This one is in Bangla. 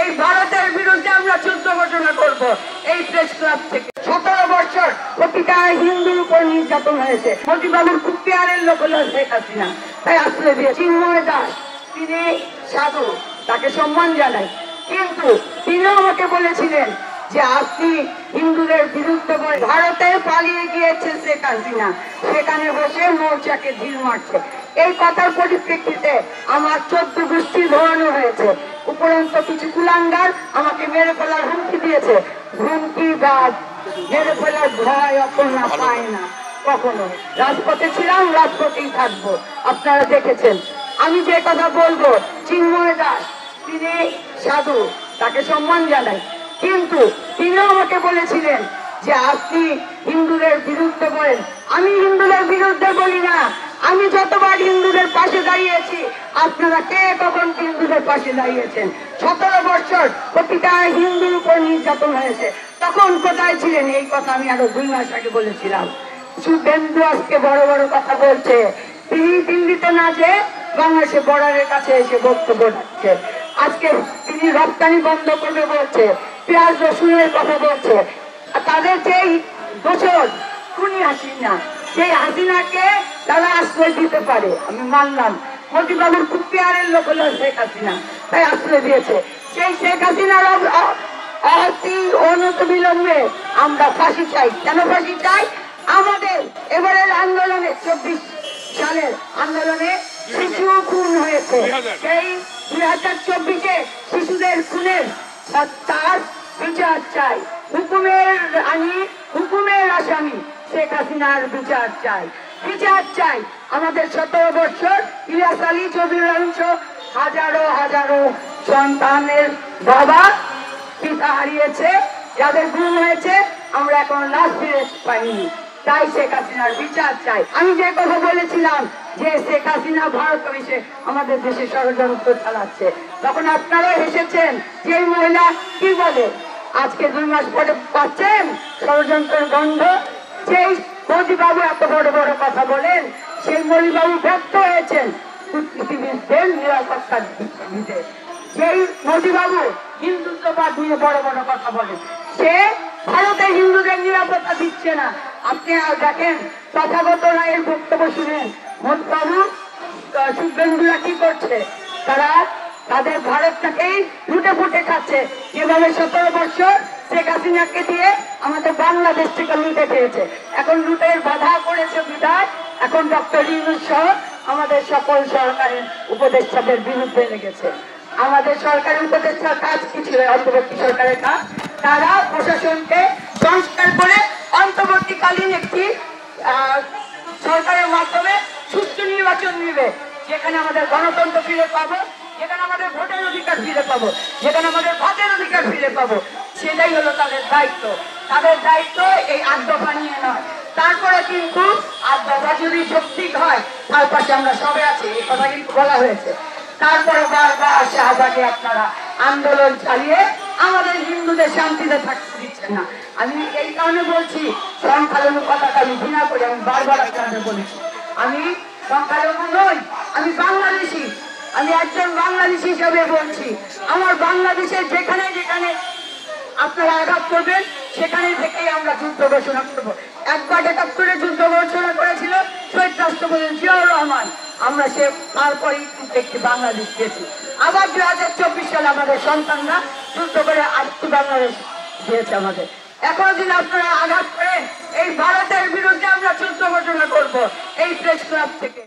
এই ভারতের বিরুদ্ধে আমরা যুদ্ধ ঘোষণা করব এই প্রেস ক্লাব থেকে। 17 বছর প্রতিটা হিন্দুর উপর নির্যাতন হয়েছে। মোদিবাবুর খুব পেয়ারের লোক হলো শেখ হাসিনা, তাই আসলে দিয়ে চিন্ময় দাস তিনি সাধু, তাকে সম্মান জানাই, কিন্তু তিনিও আমাকে বলেছিলেন যে আপনি হিন্দুদের বিরুদ্ধে ভারতে পালিয়ে গিয়েছে শেখ হাসিনা, সেখানে বসে মৌচাকে ঢিল মারছে। এই কথার পরিপ্রেক্ষিতে আমার 14 গোষ্ঠী ধরানো হয়েছে। উপরন্ত কিছু কুলাঙ্গার আমাকে মেরে ফেলার হুমকি দিয়েছে। হুমকি বাদ মেরে ফেলার ভয় অপর্ণা পায় না কখনো। রাজপথে ছিলাম, রাজপথেই থাকবো। আপনারা দেখেছেন আমি যে কথা বলবো। চিন্ময় দাস তিনি সাধু, তাকে সম্মান জানাই, কিন্তু তিনিও আমাকে বলেছিলেন যে আপনি হিন্দুদের বিরুদ্ধে বলেন। আমি হিন্দুদের বিরুদ্ধে বলি না, আমি যতবার হিন্দুদের পাশে দাঁড়িয়েছি, আপনারা কে কখন হিন্দুদের পাশে দাঁড়িয়েছেন? 17 বছর প্রতিটা হিন্দুর উপর নির্যাতন হয়েছে, তখন কোথায় ছিলেন? এই কথা আমি আরো 2 মাস আগে বলেছিলাম। শুভেন্দু আজকে বড় বড় কথা বলছে, তিনি দিল্লিতে না যে বাংলাদেশে বর্ডারের কাছে এসে বক্তব্য রাখছে। আজকে তিনি রপ্তানি বন্ধ করবে বলছে, পেঁয়াজ রসুনের কথা বলছে। তাদের যেই দোষর খুনি হাসিনা, সেই হাসিনাকে তারা আশ্রয় দিতে পারে, আমি মানলাম। মোদিবাবুর খুব পেয়ারের লোক হলো শেখ হাসিনা, তাই আশ্রয় দিয়েছে। সেই শেখ হাসিনার অতি অনতিবিলম্বে আমরা ফাঁসি চাই। কেন ফাঁসি চাই? আমাদের এবারের আন্দোলনে 24 সালের আন্দোলনে শিশু খুন হয়েছে, সেই 2024-এ শিশুদের খুনের তার বিচার চাই। হুকুমের আসামি শেখ হাসিনার বিচার চাই, বিচার চাই। আমাদের 17 বছর ইলিয়াস আলী, জবির হাজারো হাজারো সন্তানের বাবা পিতা হারিয়েছে, যাদের গুম হয়েছে, আমরা এখন লাশ ফিরে পাইনি, তাই শেখ হাসিনার বিচার চাই। আমি যে কথা বলেছিলাম যে শেখ হাসিনা ভারত এসে আমাদের দেশে ষড়যন্ত্র চালাচ্ছে, তখন আপনারা হেসেছেন যে মহিলা কি বলে। আজকে 2 মাস পরে পাচ্ছেন ষড়যন্ত্রের গন্ধ। যেই মোদিবাবু এত বড় বড় কথা বলেন, সেই মোদিবাবু ব্যর্থ হয়েছেন কূটনীতিবিদদের নিরাপত্তা দিতে। সেই মোদিবাবু হিন্দুত্ববাদ নিয়ে বড় বড় কথা বলেন, সে ভারতে হিন্দুদের নিরাপত্তা দিচ্ছে না। আপনি দেখেন তথাগত রায়ের বক্তব্য শুনেন, মোদিবাবু শুভেন্দুরা কি করছে, তারা তাদের ভারতটাকেই লুটে ফুটে খাচ্ছে। যেভাবে 17 বছর শেখ হাসিনাকে দিয়ে আমাদের বাংলাদেশ থেকে লুটে খেয়েছে, এখন লুটের বাধা করেছে বিধায় এখন ডক্টর ইউনূস সহ আমাদের সকল সরকারের উপদেষ্টাদের বিরুদ্ধে লেগেছে। আমাদের সরকারের উপদেষ্টার কাজ কি ছিল? অন্তর্বর্তী সরকারের কাজ, তারা প্রশাসনকে সংস্কার করে অন্তর্বর্তীকালীন একটি সরকারের মাধ্যমে সুষ্ঠু নির্বাচন নেবে, যেখানে আমাদের গণতন্ত্র ফিরে পাবো, যেখানে আমাদের ভোটের অধিকার ফিরে পাবো, যেখানে আমাদের ভাতের অধিকার ফিরে পাবো। সেটাই হলো তাদের দায়িত্ব। তাদের দায়িত্ব এই 8 দফা নিয়ে নয়। তারপরে কিন্তু 8 দফা যদি যৌক্তিক হয়, তার পাশে আমরা সবে আছি, এই কথা কিন্তু বলা হয়েছে। তারপরে বারবার শাহবাগে আপনারা আন্দোলন চালিয়ে আমাদের হিন্দুদের শান্তিতে থাকতে দিচ্ছেন না। আমি এই কারণে বলছি, সংখ্যালঘু কথাটা আমি ঘৃণা করি, আমি বারবার আপনাদের বলেছি আমি সংখ্যালঘু নই, আমি বাংলাদেশি। আমি একজন বাংলাদেশি হিসাবে বলছি, আমার বাংলাদেশের যেখানে যেখানে আপনারা আঘাত করবেন, সেখানে থেকেই আমরা যুদ্ধ ঘোষণা করবো। একবার 71-এ যুদ্ধ ঘোষণা করেছিল শহীদ রাষ্ট্রপতি জিয়াউর রহমান, আমরা সে তারপরেই কিন্তু একটি বাংলাদেশ পেয়েছি। আবার 2024 সালে আমাদের সন্তানরা যুদ্ধ করে আরেকটি বাংলাদেশ দিয়েছে আমাদের। এখন যদি আপনারা আঘাত করেন, এই ভারতের বিরুদ্ধে আমরা যুদ্ধ ঘোষণা করবো এই প্রেস ক্লাব থেকে।